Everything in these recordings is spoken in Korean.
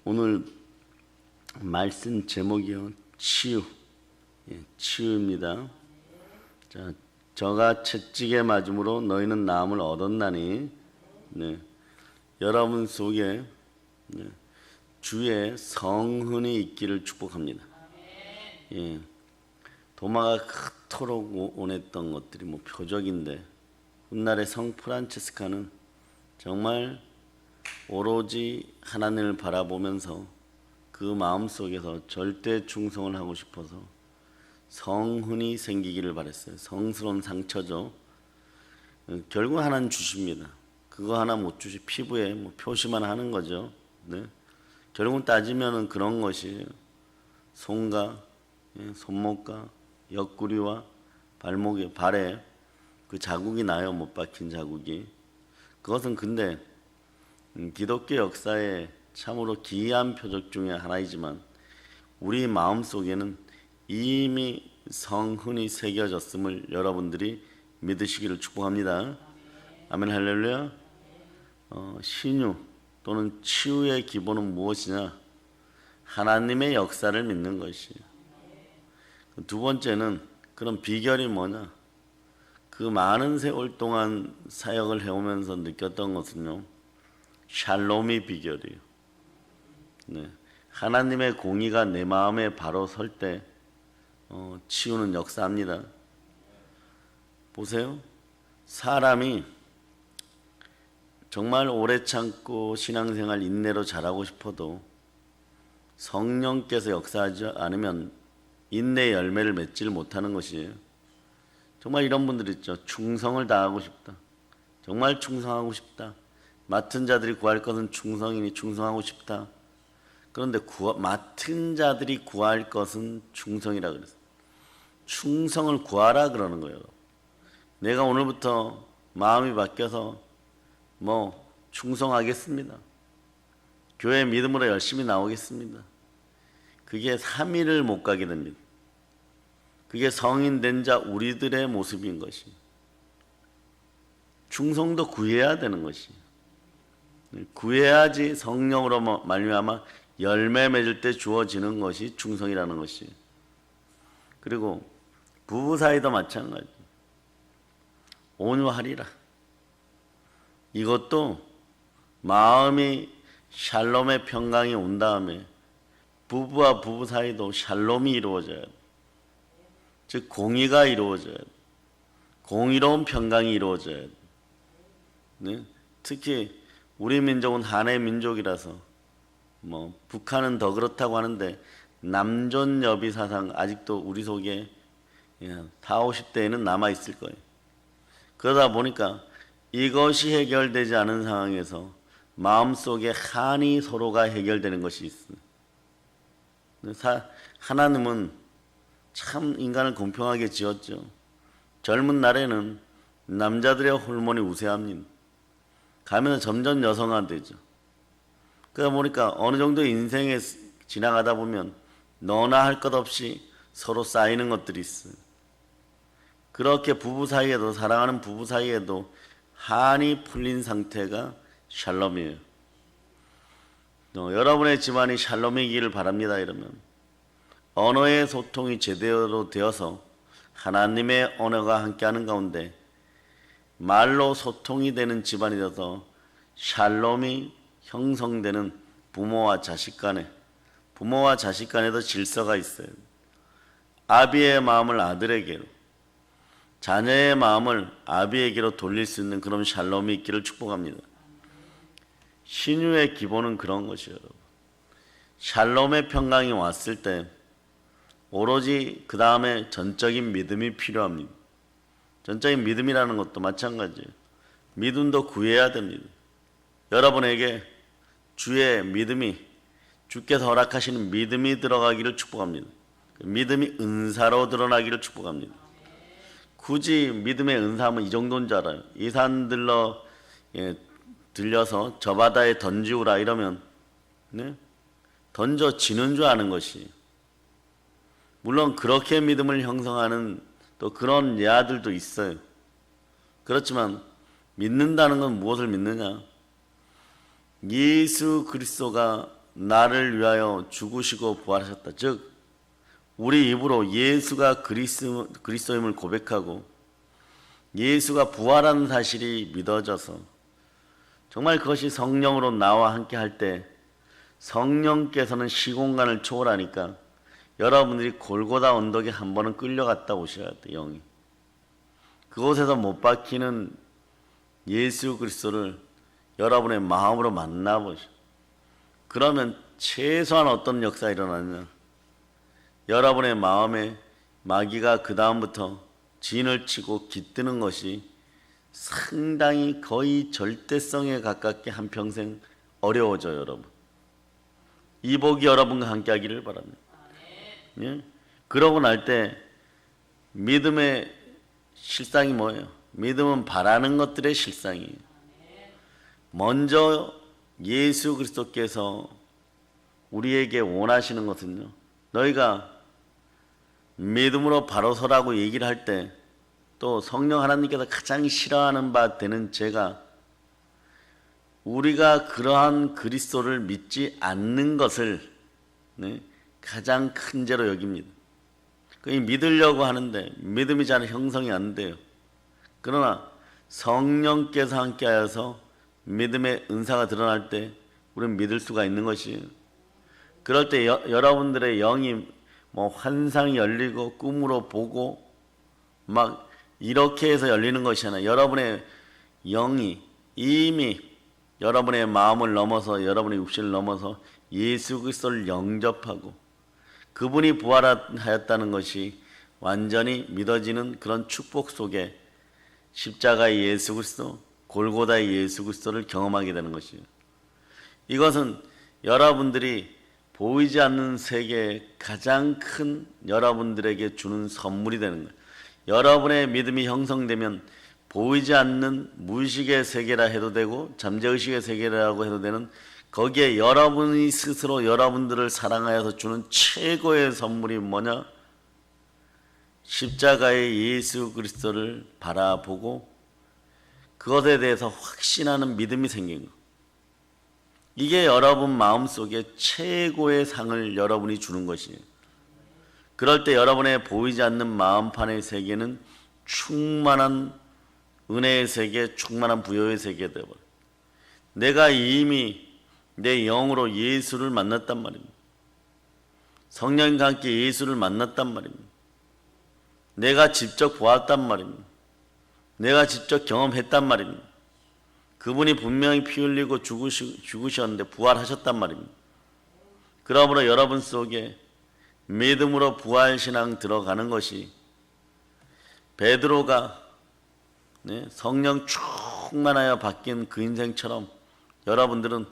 오늘 말씀 제목이요, 치유. 치유입니다. 자, 저가 채찍에 맞음으로 너희는 나음을 얻었나니. 여러분 속에 주의 성흔이 있기를 축복합니다. 도마가 그토록 원했던 것들이 표적인데, 훗날의 성 프란체스카는 정말 오로지 하나님을 바라보면서 그 마음 속에서 절대 충성을 하고 싶어서 성흔이 생기기를 바랬어요. 성스러운 상처죠. 결국 하나는 주십니다. 그거 하나 못 주시, 피부에 표시만 하는 거죠. 결국은 따지면은 그런 것이 손과 손목과 옆구리와 발목에, 발에 그 자국이 나요. 못 박힌 자국이. 그것은 근데 기독교 역사에 참으로 기이한 표적 중에 하나이지만, 우리 마음 속에는 이미 성흔이 새겨졌음을 여러분들이 믿으시기를 축복합니다. 아멘, 할렐루야. 신유 또는 치유의 기본은 무엇이냐? 하나님의 역사를 믿는 것이에요. 두 번째는, 그런 비결이 뭐냐? 그 많은 세월 동안 사역을 해오면서 느꼈던 것은요, 샬롬이 비결이에요. 하나님의 공의가 내 마음에 바로 설 때 치유는 역사합니다. 보세요. 사람이 정말 오래 참고 신앙생활 인내로 잘하고 싶어도 성령께서 역사하지 않으면 인내의 열매를 맺지를 못하는 것이에요. 정말 이런 분들 있죠. 충성을 다하고 싶다. 정말 충성하고 싶다. 맡은 자들이 구할 것은 충성이니 충성하고 싶다. 그런데 맡은 자들이 구할 것은 충성이라 그랬어요. 충성을 구하라 그러는 거예요. 내가 오늘부터 마음이 바뀌어서 충성하겠습니다. 교회 믿음으로 열심히 나오겠습니다. 그게 3일을 못 가게 됩니다. 그게 성인 된 자 우리들의 모습인 것이. 충성도 구해야 되는 것이. 구해야지 성령으로 말미암아 열매 맺을 때 주어지는 것이 충성이라는 것이. 그리고 부부 사이도 마찬가지. 온유하리라. 이것도 마음이 샬롬의 평강이 온 다음에 부부와 부부 사이도 샬롬이 이루어져야 돼. 즉 공의가 이루어져야 돼. 공의로운 평강이 이루어져야 돼. 특히 우리 민족은 한해 민족이라서 북한은 더 그렇다고 하는데, 남존여비 사상 아직도 우리 속에 40, 50대에는 남아있을 거예요. 그러다 보니까 이것이 해결되지 않은 상황에서 마음속에 한이 서로가 해결되는 것이 있습니다. 하나님은 참 인간을 공평하게 지었죠. 젊은 날에는 남자들의 호르몬이 우세합니다. 가면 점점 여성화되죠. 그러다 보니까 어느 정도 인생에 지나가다 보면 너나 할 것 없이 서로 쌓이는 것들이 있어요. 그렇게 부부 사이에도, 사랑하는 부부 사이에도 한이 풀린 상태가 샬롬이에요. 여러분의 집안이 샬롬이기를 바랍니다. 이러면 언어의 소통이 제대로 되어서 하나님의 언어가 함께하는 가운데 말로 소통이 되는 집안이 되어서 샬롬이 형성되는 부모와 자식 간에, 부모와 자식 간에도 질서가 있어요. 아비의 마음을 아들에게로, 자녀의 마음을 아비에게로 돌릴 수 있는 그런 샬롬이 있기를 축복합니다. 신유의 기본은 그런 것이에요. 샬롬의 평강이 왔을 때 오로지 그 다음에 전적인 믿음이 필요합니다. 전적인 믿음이라는 것도 마찬가지예요. 믿음도 구해야 됩니다. 여러분에게 주의 믿음이, 주께서 허락하시는 믿음이 들어가기를 축복합니다. 믿음이 은사로 드러나기를 축복합니다. 굳이 믿음의 은사하면 이 정도인 줄 알아요. 이 산 들려서 저 바다에 던지우라 이러면 던져지는 줄 아는 것이. 물론 그렇게 믿음을 형성하는 또 그런 예아들도 있어요. 그렇지만 믿는다는 건 무엇을 믿느냐? 예수 그리스도가 나를 위하여 죽으시고 부활하셨다. 즉 우리 입으로 예수가 그리스도임을 고백하고 예수가 부활한 사실이 믿어져서 정말 그것이 성령으로 나와 함께 할 때 성령께서는 시공간을 초월하니까 여러분들이 골고다 언덕에 한 번은 끌려갔다 오셔야 돼. 영이 그곳에서 못 박히는 예수 그리스도를 여러분의 마음으로 만나보시오. 그러면 최소한 어떤 역사가 일어나냐, 여러분의 마음에 마귀가 그 다음부터 진을 치고 깃드는 것이 상당히 거의 절대성에 가깝게 한평생 어려워져요. 여러분 이 복이 여러분과 함께 하기를 바랍니다. 예? 그러고 날 때 믿음의 실상이 뭐예요? 믿음은 바라는 것들의 실상이에요. 먼저 예수 그리스도께서 우리에게 원하시는 것은요, 너희가 믿음으로 바로 서라고 얘기를 할 때 또 성령 하나님께서 가장 싫어하는 바 되는 죄가 우리가 그러한 그리스도를 믿지 않는 것을 가장 큰 죄로 여깁니다. 믿으려고 하는데 믿음이 잘 형성이 안 돼요. 그러나 성령께서 함께하여서 믿음의 은사가 드러날 때 우리는 믿을 수가 있는 것이에요. 그럴 때 여러분들의 영이 환상이 열리고 꿈으로 보고 막 이렇게 해서 열리는 것이 아니라 여러분의 영이 이미 여러분의 마음을 넘어서 여러분의 육신을 넘어서 예수 그리스도를 영접하고 그분이 부활하였다는 것이 완전히 믿어지는 그런 축복 속에 십자가의 예수 그리스도, 골고다의 예수 그리스도를 경험하게 되는 것이에요. 이것은 여러분들이 보이지 않는 세계의 가장 큰 여러분들에게 주는 선물이 되는 거예요. 여러분의 믿음이 형성되면 보이지 않는 무의식의 세계라 해도 되고 잠재의식의 세계라고 해도 되는 거기에 여러분이 스스로 여러분들을 사랑하여서 주는 최고의 선물이 뭐냐? 십자가의 예수 그리스도를 바라보고 그것에 대해서 확신하는 믿음이 생긴 거. 이게 여러분 마음속에 최고의 상을 여러분이 주는 것이에요. 그럴 때 여러분의 보이지 않는 마음판의 세계는 충만한 은혜의 세계, 충만한 부여의 세계가 되어버려요. 내가 이미 내 영으로 예수를 만났단 말입니다. 성령과 함께 예수를 만났단 말입니다. 내가 직접 보았단 말입니다. 내가 직접 경험했단 말입니다. 그분이 분명히 피 흘리고 죽으셨는데 부활하셨단 말입니다. 그러므로 여러분 속에 믿음으로 부활신앙 들어가는 것이 베드로가 성령 충만하여 바뀐 그 인생처럼 여러분들은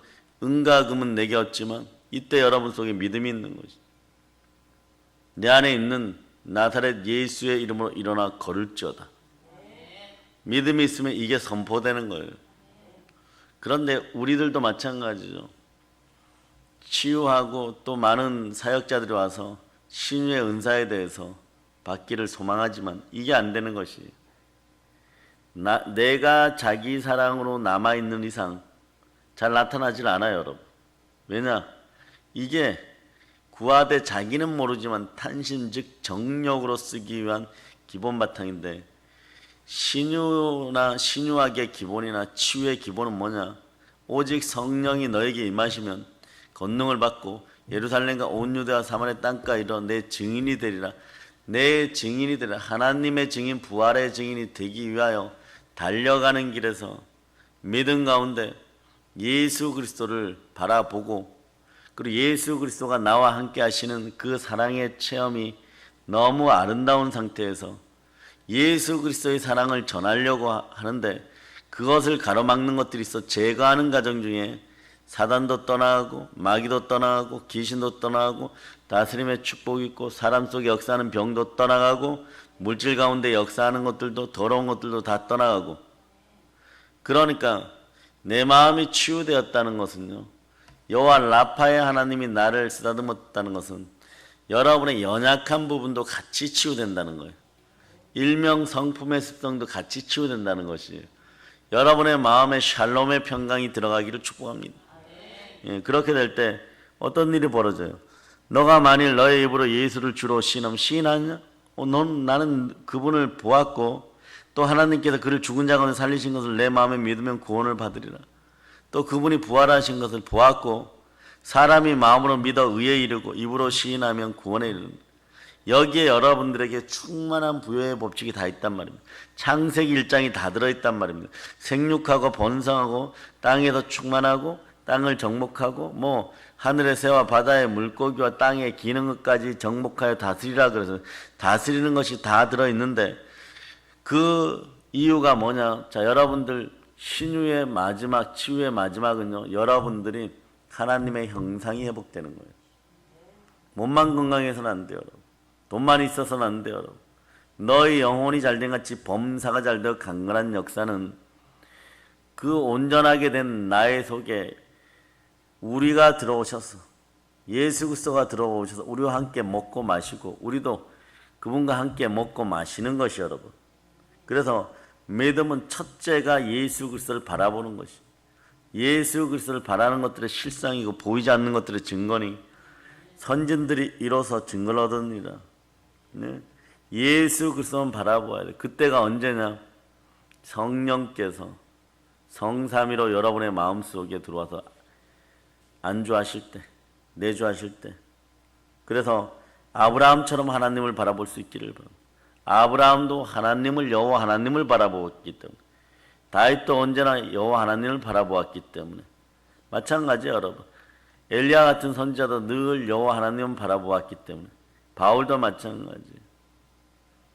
은과 금은 내게 없지만 이때 여러분 속에 믿음이 있는 것이 내 안에 있는 나사렛 예수의 이름으로 일어나 걸을지어다. 믿음이 있으면 이게 선포되는 거예요. 그런데 우리들도 마찬가지죠. 치유하고 또 많은 사역자들이 와서 신유의 은사에 대해서 받기를 소망하지만 이게 안 되는 것이 내가 자기 사랑으로 남아있는 이상 잘 나타나질 않아요. 여러분. 왜냐? 이게 구하되 자기는 모르지만 탄신 즉 정력으로 쓰기 위한 기본 바탕인데 신유학의 기본이나 치유의 기본은 뭐냐? 오직 성령이 너에게 임하시면 권능을 받고 예루살렘과 온 유대와 사마리아 땅까지 이르러 내 증인이 되리라. 내 증인이 되리라. 하나님의 증인, 부활의 증인이 되기 위하여 달려가는 길에서 믿음 가운데 예수 그리스도를 바라보고 그리고 예수 그리스도가 나와 함께 하시는 그 사랑의 체험이 너무 아름다운 상태에서 예수 그리스도의 사랑을 전하려고 하는데 그것을 가로막는 것들이 있어 제거하는 과정 중에 사단도 떠나가고 마귀도 떠나가고 귀신도 떠나가고 다스림의 축복이 있고 사람 속에 역사하는 병도 떠나가고 물질 가운데 역사하는 것들도 더러운 것들도 다 떠나가고 그러니까 내 마음이 치유되었다는 것은요 여호와 라파의 하나님이 나를 쓰다듬었다는 것은 여러분의 연약한 부분도 같이 치유된다는 거예요. 일명 성품의 습성도 같이 치유된다는 것이에요. 여러분의 마음에 샬롬의 평강이 들어가기를 축복합니다. 예, 그렇게 될 때 어떤 일이 벌어져요? 너가 만일 너의 입으로 예수를 주로 시인하면 시인하냐? 나는 그분을 보았고 또 하나님께서 그를 죽은 자 가운데 살리신 것을 내 마음에 믿으면 구원을 받으리라. 또 그분이 부활하신 것을 보았고 사람이 마음으로 믿어 의에 이르고 입으로 시인하면 구원에 이르는. 여기에 여러분들에게 충만한 부여의 법칙이 다 있단 말입니다. 창세기 1장이 다 들어있단 말입니다. 생육하고 번성하고 땅에서 충만하고 땅을 정복하고 뭐 하늘의 새와 바다의 물고기와 땅의 기는 것까지 정복하여 다스리라 그래서 다스리는 것이 다 들어있는데 그 이유가 뭐냐? 자, 여러분들 신유의 마지막, 치유의 마지막은요, 여러분들이 하나님의 형상이 회복되는 거예요. 몸만 건강해서는 안 돼요, 여러분. 돈만 있어서는 안 돼요, 여러분. 너희 영혼이 잘된 같이 범사가 잘되어 강건한 역사는 그 온전하게 된 나의 속에 우리가 들어오셔서 예수 그리스도가 들어오셔서 우리와 함께 먹고 마시고 우리도 그분과 함께 먹고 마시는 것이 여러분. 그래서 믿음은 첫째가 예수 그리스도를 바라보는 것이. 예수 그리스도를 바라는 것들의 실상이고 보이지 않는 것들의 증거니 선진들이 이뤄서 증거를 얻으니라. 네? 예수 그리스도만 바라보아야 돼. 그때가 언제냐? 성령께서 성삼위로 여러분의 마음속에 들어와서 안주하실 때, 내주하실 때. 그래서 아브라함처럼 하나님을 바라볼 수 있기를 바랍니다. 아브라함도 하나님을 여호와 하나님을 바라보았기 때문에 다윗도 언제나 여호와 하나님을 바라보았기 때문에 마찬가지예요, 여러분. 엘리야 같은 선지자도 늘 여호와 하나님을 바라보았기 때문에 바울도 마찬가지예요.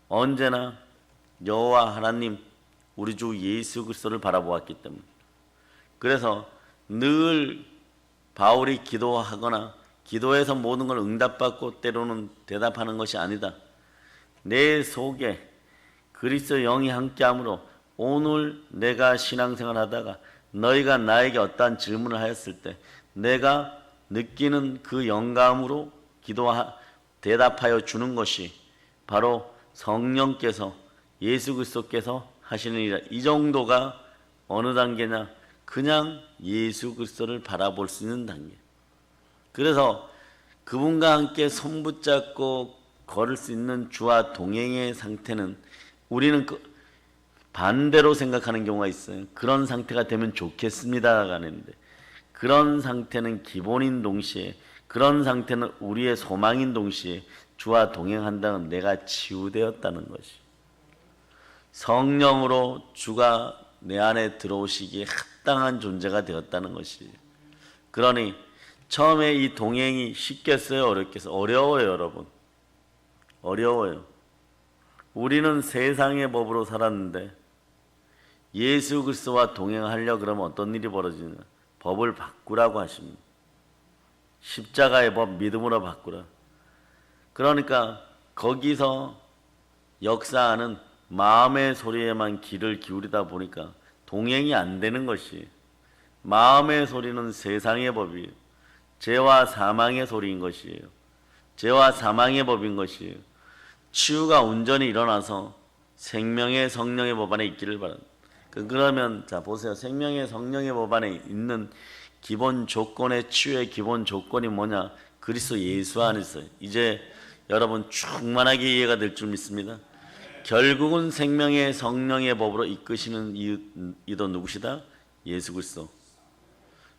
언제나 여호와 하나님 우리 주 예수 그리스도를 바라보았기 때문에. 그래서 늘 바울이 기도하거나 기도해서 모든 걸 응답받고 때로는 대답하는 것이 아니다. 내 속에 그리스도 영이 함께함으로 오늘 내가 신앙생활 하다가 너희가 나에게 어떠한 질문을 하였을 때 내가 느끼는 그 영감으로 대답하여 주는 것이 바로 성령께서 예수 그리스도께서 하시는 일이라. 이 정도가 어느 단계냐? 그냥 예수 그리스도를 바라볼 수 있는 단계. 그래서 그분과 함께 손붙잡고 걸을 수 있는 주와 동행의 상태는 우리는 반대로 생각하는 경우가 있어요. 그런 상태가 되면 좋겠습니다가 아닌데 그런 상태는 기본인 동시에 그런 상태는 우리의 소망인 동시에 주와 동행한다는 내가 치유되었다는 것이 성령으로 주가 내 안에 들어오시기에 합당한 존재가 되었다는 것이. 그러니 처음에 이 동행이 쉽겠어요? 어렵겠어요? 어려워요, 여러분. 어려워요. 우리는 세상의 법으로 살았는데 예수 그리스도와 동행하려 그러면 어떤 일이 벌어지냐? 법을 바꾸라고 하십니다. 십자가의 법 믿음으로 바꾸라. 그러니까 거기서 역사하는 마음의 소리에만 귀를 기울이다 보니까 동행이 안 되는 것이. 마음의 소리는 세상의 법이에요. 죄와 사망의 소리인 것이에요. 죄와 사망의 법인 것이에요. 치유가 온전히 일어나서 생명의 성령의 법 안에 있기를 바랍니다. 그러면 자 보세요. 생명의 성령의 법 안에 있는 기본 조건의 치유의 기본 조건이 뭐냐? 그리스도 예수 안에 있어요. 이제 여러분 충만하게 이해가 될 줄 믿습니다. 결국은 생명의 성령의 법으로 이끄시는 이도 누구시다? 예수 그리스도.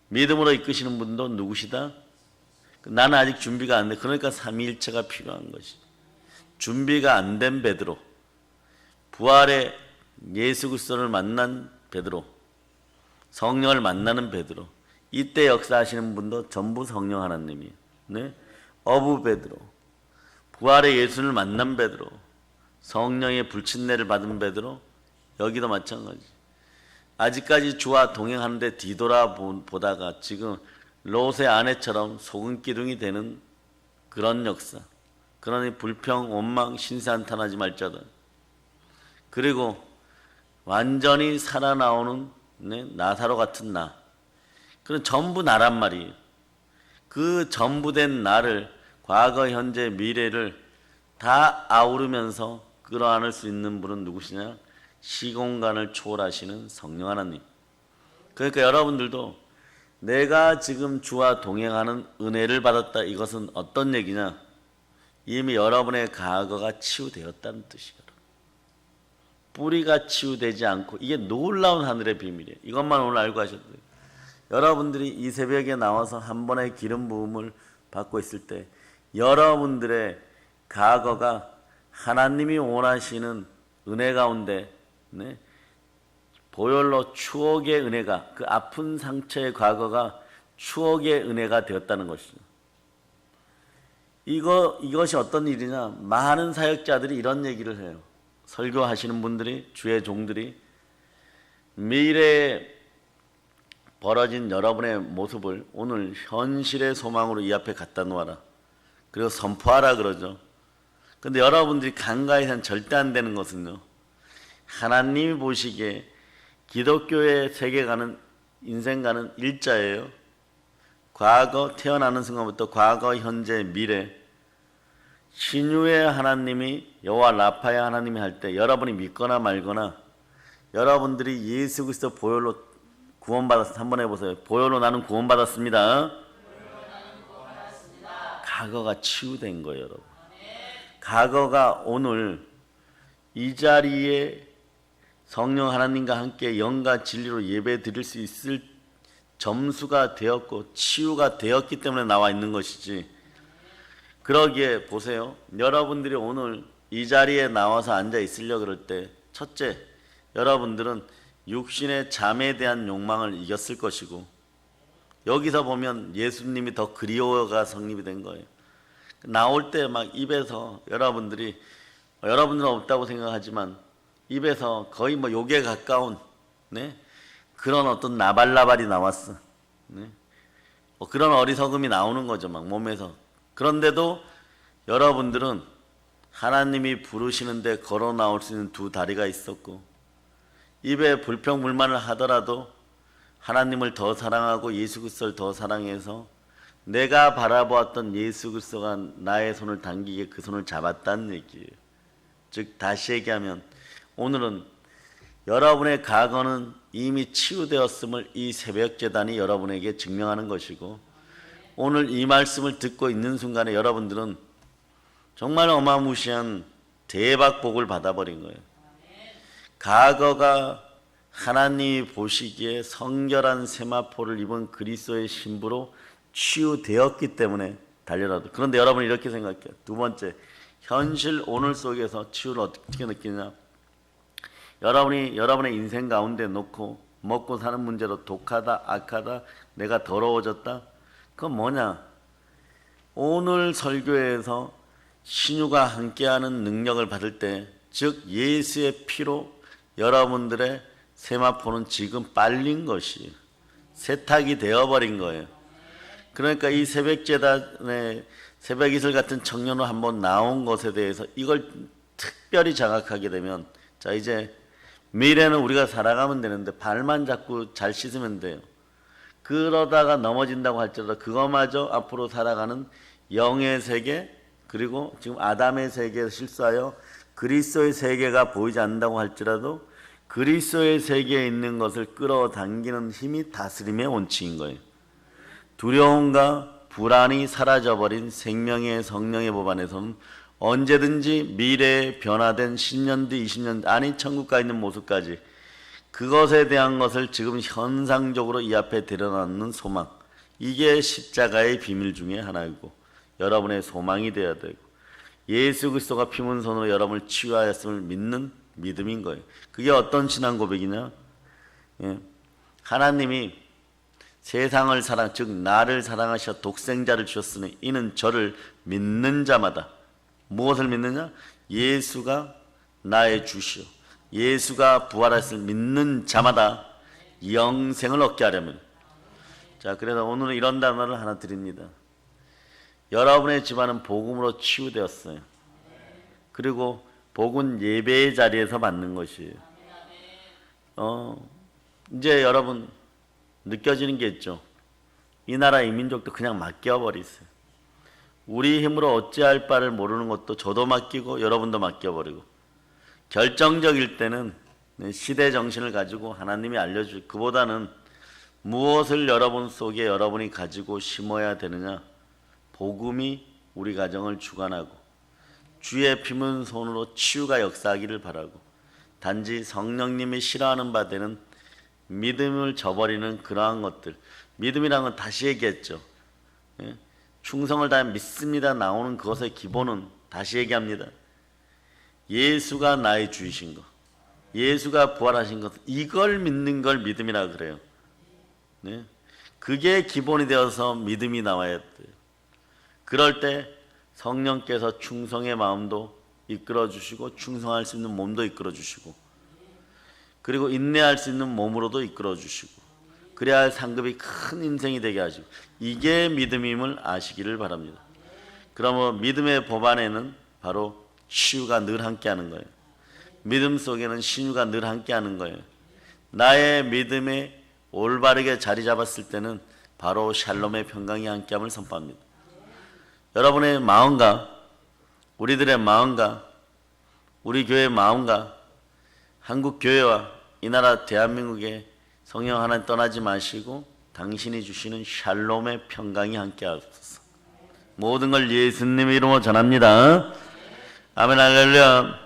믿음으로 이끄시는 분도 누구시다? 나는 아직 준비가 안 돼. 그러니까 삼위일체가 필요한 것이. 준비가 안 된 베드로, 부활의 예수 그리스도를 만난 베드로, 성령을 만나는 베드로, 이때 역사하시는 분도 전부 성령 하나님이에요. 네? 어부 베드로, 부활의 예수를 만난 베드로, 성령의 불친내를 받은 베드로, 여기도 마찬가지. 아직까지 주와 동행하는데 뒤돌아보다가 지금 롯의 아내처럼 소금 기둥이 되는 그런 역사. 그러니 불평, 원망, 신세한탄하지 말자다. 그리고 완전히 살아나오는 나사로 같은 나. 그건 전부 나란 말이에요. 그 전부된 나를 과거, 현재, 미래를 다 아우르면서 끌어안을 수 있는 분은 누구시냐? 시공간을 초월하시는 성령 하나님. 그러니까 여러분들도 내가 지금 주와 동행하는 은혜를 받았다. 이것은 어떤 얘기냐? 이미 여러분의 과거가 치유되었다는 뜻이에요. 뿌리가 치유되지 않고, 이게 놀라운 하늘의 비밀이에요. 이것만 오늘 알고 하셔도 돼요. 여러분들이 이 새벽에 나와서 한 번의 기름 부음을 받고 있을 때 여러분들의 과거가 하나님이 원하시는 은혜 가운데, 네, 보혈로 추억의 은혜가, 그 아픈 상처의 과거가 추억의 은혜가 되었다는 것이죠. 이것이 어떤 일이냐? 많은 사역자들이 이런 얘기를 해요. 설교하시는 분들이, 주의 종들이 미래에 벌어진 여러분의 모습을 오늘 현실의 소망으로 이 앞에 갖다 놓아라. 그리고 선포하라 그러죠. 근데 여러분들이 간과해서는 절대 안 되는 것은요, 하나님이 보시기에 기독교의 세계가는, 인생가는 일자예요. 과거, 태어나는 순간부터 과거, 현재, 미래, 신유의 하나님이, 여호와 라파의 하나님이 할 때 여러분이 믿거나 말거나, 여러분들이 예수 그리스도 보혈로 구원받았습니다. 한번 해보세요. 보혈로 나는 구원받았습니다. 과거가 치유된 거예요, 여러분. 과거가 오늘 이 자리에 성령 하나님과 함께 영과 진리로 예배 드릴 수 있을 점수가 되었고 치유가 되었기 때문에 나와 있는 것이지. 그러기에 보세요. 여러분들이 오늘 이 자리에 나와서 앉아 있으려 그럴 때, 첫째, 여러분들은 육신의 잠에 대한 욕망을 이겼을 것이고, 여기서 보면 예수님이 더 그리워가 성립이 된 거예요. 나올 때 막 입에서 여러분들은 없다고 생각하지만 입에서 거의 뭐 욕에 가까운, 네, 그런 어떤 나발나발이 나왔어. 네? 그런 어리석음이 나오는 거죠, 막 몸에서. 그런데도 여러분들은 하나님이 부르시는데 걸어 나올 수 있는 두 다리가 있었고, 입에 불평불만을 하더라도 하나님을 더 사랑하고 예수 그리스도를 더 사랑해서 내가 바라보았던 예수 그리스도가 나의 손을 당기게 그 손을 잡았다는 얘기예요. 즉 다시 얘기하면 오늘은 여러분의 과거는 이미 치유되었음을 이 새벽 제단이 여러분에게 증명하는 것이고, 오늘 이 말씀을 듣고 있는 순간에 여러분들은 정말 어마무시한 대박 복을 받아버린 거예요. 과거가 하나님이 보시기에 성결한 세마포를 입은 그리스도의 신부로 치유되었기 때문에 달려라도. 그런데 여러분이 이렇게 생각해요. 두 번째, 현실 오늘 속에서 치유를 어떻게 느끼냐? 여러분이 여러분의 인생 가운데 놓고 먹고 사는 문제로 독하다, 악하다, 내가 더러워졌다. 그건 뭐냐? 오늘 설교에서 신유가 함께하는 능력을 받을 때, 즉 예수의 피로 여러분들의 세마포는 지금 빨린 것이 세탁이 되어버린 거예요. 그러니까 이 새벽제단의 새벽이슬 같은 청년으로 한번 나온 것에 대해서 이걸 특별히 자각하게 되면, 자 이제 미래는 우리가 살아가면 되는데 발만 자꾸 잘 씻으면 돼요. 그러다가 넘어진다고 할지라도 그거마저 앞으로 살아가는 영의 세계, 그리고 지금 아담의 세계에서 실수하여 그리스도의 세계가 보이지 않는다고 할지라도 그리스도의 세계에 있는 것을 끌어당기는 힘이 다스림의 원칙인 거예요. 두려움과 불안이 사라져버린 생명의 성령의 법 안에서는 언제든지 미래에 변화된 10년 뒤, 20년 뒤, 아니 천국 가 있는 모습까지 그것에 대한 것을 지금 현상적으로 이 앞에 드러나는 소망, 이게 십자가의 비밀 중에 하나이고 여러분의 소망이 되어야 되고, 예수 그리스도가 피문선으로 여러분을 치유하였음을 믿는 믿음인 거예요. 그게 어떤 신앙 고백이냐? 예. 하나님이 세상을 즉 나를 사랑하셔 독생자를 주셨으니 이는 저를 믿는 자마다, 무엇을 믿느냐? 예수가 나의 주시오, 예수가 부활하셨을 믿는 자마다 영생을 얻게 하려면. 자, 그래서 오늘은 이런 단어를 하나 드립니다. 여러분의 집안은 복음으로 치유되었어요. 그리고 복은 예배의 자리에서 받는 것이에요. 이제 여러분 느껴지는 게 있죠. 이 나라 이 민족도 그냥 맡겨버리세요. 우리 힘으로 어찌할 바를 모르는 것도 저도 맡기고 여러분도 맡겨버리고, 결정적일 때는 시대 정신을 가지고 하나님이 알려줄, 그보다는 무엇을 여러분 속에 여러분이 가지고 심어야 되느냐? 복음이 우리 가정을 주관하고 주의 피문 손으로 치유가 역사하기를 바라고 단지 성령님이 싫어하는 바 되는 믿음을 저버리는 그러한 것들. 믿음이란 건 다시 얘기했죠. 예? 충성을 다해 믿습니다 나오는 그것의 기본은 다시 얘기합니다. 예수가 나의 주이신 것, 예수가 부활하신 것, 이걸 믿는 걸 믿음이라 그래요. 네? 그게 기본이 되어서 믿음이 나와야 돼요. 그럴 때 성령께서 충성의 마음도 이끌어 주시고 충성할 수 있는 몸도 이끌어 주시고 그리고 인내할 수 있는 몸으로도 이끌어 주시고 그래야 상급이 큰 인생이 되게 하시고 이게 믿음임을 아시기를 바랍니다. 그러면 믿음의 법안에는 바로 치유가 늘 함께하는 거예요. 믿음 속에는 신유가 늘 함께하는 거예요. 나의 믿음에 올바르게 자리 잡았을 때는 바로 샬롬의 평강이 함께함을 선포합니다. 여러분의 마음과 우리들의 마음과 우리 교회의 마음과 한국 교회와 이 나라 대한민국의 성령 하나님 떠나지 마시고 당신이 주시는 샬롬의 평강이 함께하소서. 모든 걸 예수님의 이름으로 전합니다. 아멘 할렐루야.